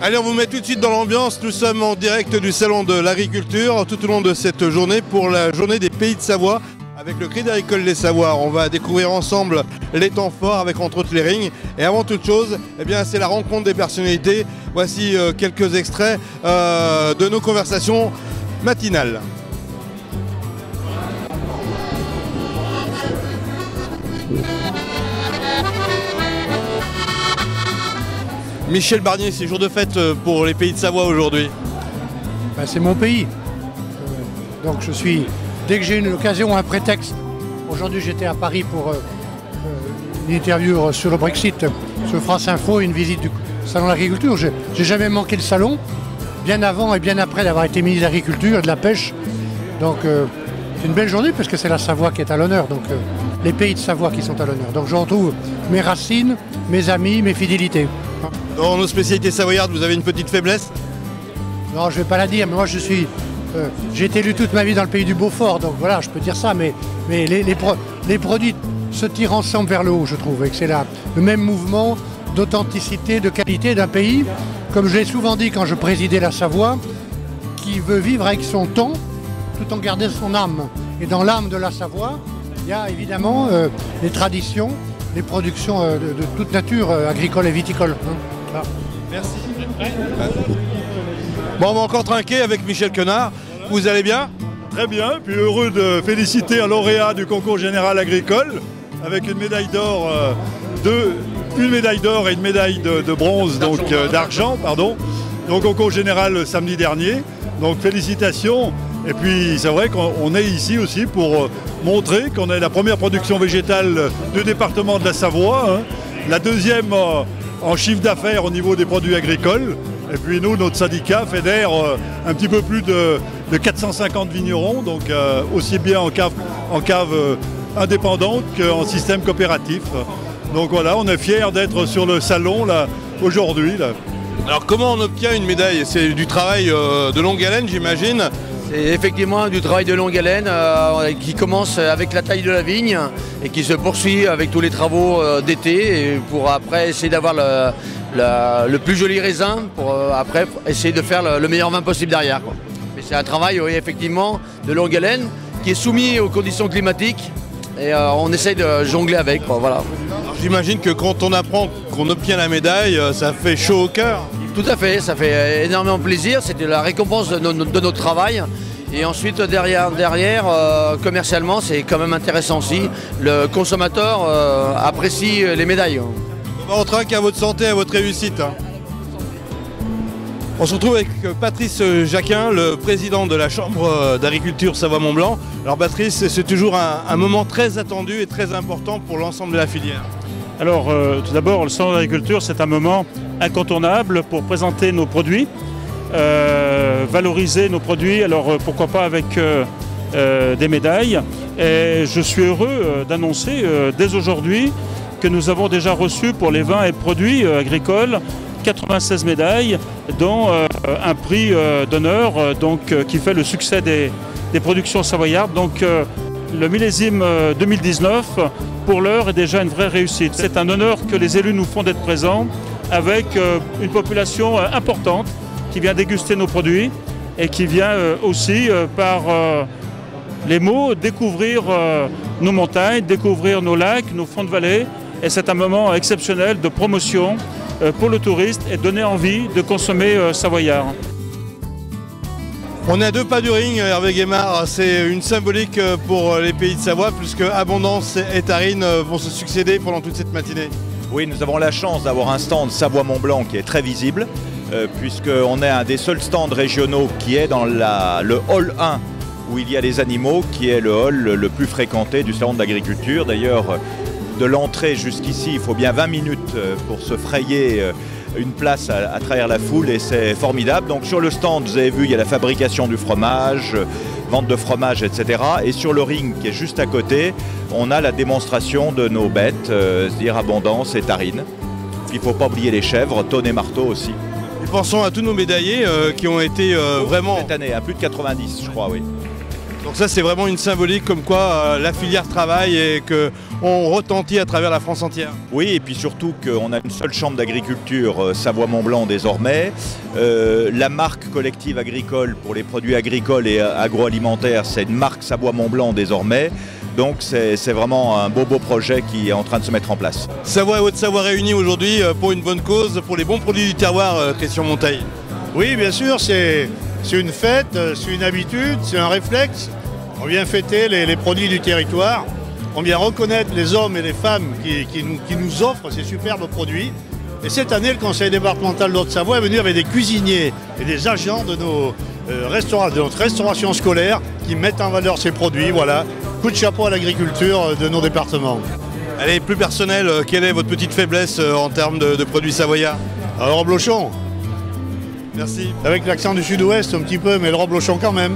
Allez, on vous met tout de suite dans l'ambiance. Nous sommes en direct du Salon de l'Agriculture tout au long de cette journée pour la journée des Pays de Savoie. Avec le Crédit Agricole des Savoies, on va découvrir ensemble les temps forts avec entre autres les rings. Et avant toute chose, eh bien, c'est la rencontre des personnalités. Voici quelques extraits de nos conversations matinales. Michel Barnier, c'est jour de fête pour les Pays de Savoie aujourd'hui. Ben, c'est mon pays. Donc je suis, dès que j'ai une occasion, un prétexte. Aujourd'hui j'étais à Paris pour une interview sur le Brexit, sur France Info, une visite du Salon de l'Agriculture. J'ai jamais manqué le salon, bien avant et bien après d'avoir été ministre de l'Agriculture et de la Pêche. Donc c'est une belle journée parce que c'est la Savoie qui est à l'honneur, donc les Pays de Savoie qui sont à l'honneur. Donc je retrouve mes racines, mes amis, mes fidélités. Dans nos spécialités savoyardes, vous avez une petite faiblesse? Non, je ne vais pas la dire, mais moi j'ai été élu toute ma vie dans le pays du Beaufort, donc voilà, je peux dire ça, mais les produits se tirent ensemble vers le haut, je trouve, et que c'est le même mouvement d'authenticité, de qualité d'un pays, comme je l'ai souvent dit quand je présidais la Savoie, qui veut vivre avec son temps, tout en gardant son âme. Et dans l'âme de la Savoie, il y a évidemment les traditions, les productions de toute nature, agricoles et viticoles. Voilà. Merci. Bon, on va encore trinquer avec Michel Quenard. Vous allez bien? Très bien, puis heureux de féliciter un lauréat du concours général agricole avec une médaille d'or, une médaille d'or et une médaille de bronze, donc d'argent, pardon. Donc concours général samedi dernier. Donc félicitations. Et puis c'est vrai qu'on est ici aussi pour montrer qu'on est la première production végétale du département de la Savoie, hein, la deuxième en chiffre d'affaires au niveau des produits agricoles. Et puis nous, notre syndicat fédère un petit peu plus de 450 vignerons, donc aussi bien en cave indépendante qu'en système coopératif. Donc voilà, on est fiers d'être sur le salon là aujourd'hui. Alors comment on obtient une médaille? C'est du travail de longue haleine, j'imagine? C'est effectivement du travail de longue haleine qui commence avec la taille de la vigne et qui se poursuit avec tous les travaux d'été pour après essayer d'avoir le plus joli raisin pour après essayer de faire le meilleur vin possible derrière, quoi. Mais c'est un travail, oui, effectivement de longue haleine qui est soumis aux conditions climatiques et on essaye de jongler avec, quoi, voilà. J'imagine que quand on apprend qu'on obtient la médaille, ça fait chaud au cœur. Tout à fait, ça fait énormément plaisir, c'était la récompense de notre travail. Et ensuite derrière commercialement c'est quand même intéressant aussi. Le consommateur apprécie les médailles. On trinque à votre santé, à votre réussite. On se retrouve avec Patrice Jacquin, le président de la Chambre d'agriculture Savoie-Mont-Blanc. Alors Patrice, c'est toujours un moment très attendu et très important pour l'ensemble de la filière. Alors tout d'abord, le salon d'agriculture, c'est un moment incontournable pour présenter nos produits, valoriser nos produits, alors pourquoi pas avec des médailles. Et je suis heureux d'annoncer dès aujourd'hui que nous avons déjà reçu pour les vins et produits agricoles 96 médailles, dont un prix d'honneur qui fait le succès des productions savoyardes. Donc le millésime 2019, pour l'heure, est déjà une vraie réussite. C'est un honneur que les élus nous font d'être présents avec une population importante qui vient déguster nos produits et qui vient aussi par les mots découvrir nos montagnes, découvrir nos lacs, nos fonds de vallée. Et c'est un moment exceptionnel de promotion pour le touriste et donner envie de consommer savoyard. On est à 2 pas du ring, Hervé Guémard, c'est une symbolique pour les Pays de Savoie, puisque Abondance et Tarine vont se succéder pendant toute cette matinée. Oui, nous avons la chance d'avoir un stand Savoie-Mont-Blanc qui est très visible, puisqu'on est un des seuls stands régionaux qui est dans le hall 1, où il y a les animaux, qui est le hall le plus fréquenté du salon de l'agriculture. D'ailleurs, de l'entrée jusqu'ici, il faut bien 20 minutes pour se frayer une place à travers la foule et c'est formidable. Donc sur le stand, vous avez vu, il y a la fabrication du fromage, vente de fromage, etc. Et sur le ring qui est juste à côté, on a la démonstration de nos bêtes, c'est-à-dire Abondance et Tarine. Puis il ne faut pas oublier les chèvres, Tonne et Marteau aussi. Et pensons à tous nos médaillés qui ont été vraiment... Cette année, à plus de 90, je crois, oui. Donc ça c'est vraiment une symbolique comme quoi la filière travaille et qu'on retentit à travers la France entière. Oui, et puis surtout qu'on a une seule chambre d'agriculture, Savoie-Mont-Blanc désormais. La marque collective agricole pour les produits agricoles et agroalimentaires, c'est une marque Savoie-Mont-Blanc désormais. Donc c'est vraiment un beau projet qui est en train de se mettre en place. Savoie et Haute-Savoie réunis aujourd'hui pour une bonne cause, pour les bons produits du terroir, Christian Monteil. Oui, bien sûr, c'est une fête, c'est une habitude, c'est un réflexe. On vient fêter les produits du territoire, on vient reconnaître les hommes et les femmes qui nous offrent ces superbes produits. Et cette année, le conseil départemental d'Haute-Savoie est venu avec des cuisiniers et des agents de notre restauration scolaire qui mettent en valeur ces produits. Voilà, coup de chapeau à l'agriculture de nos départements. Allez, plus personnel, quelle est votre petite faiblesse en termes de produits savoyards? Alors, reblochon. Merci. Avec l'accent du sud-ouest un petit peu, mais le reblochon quand même.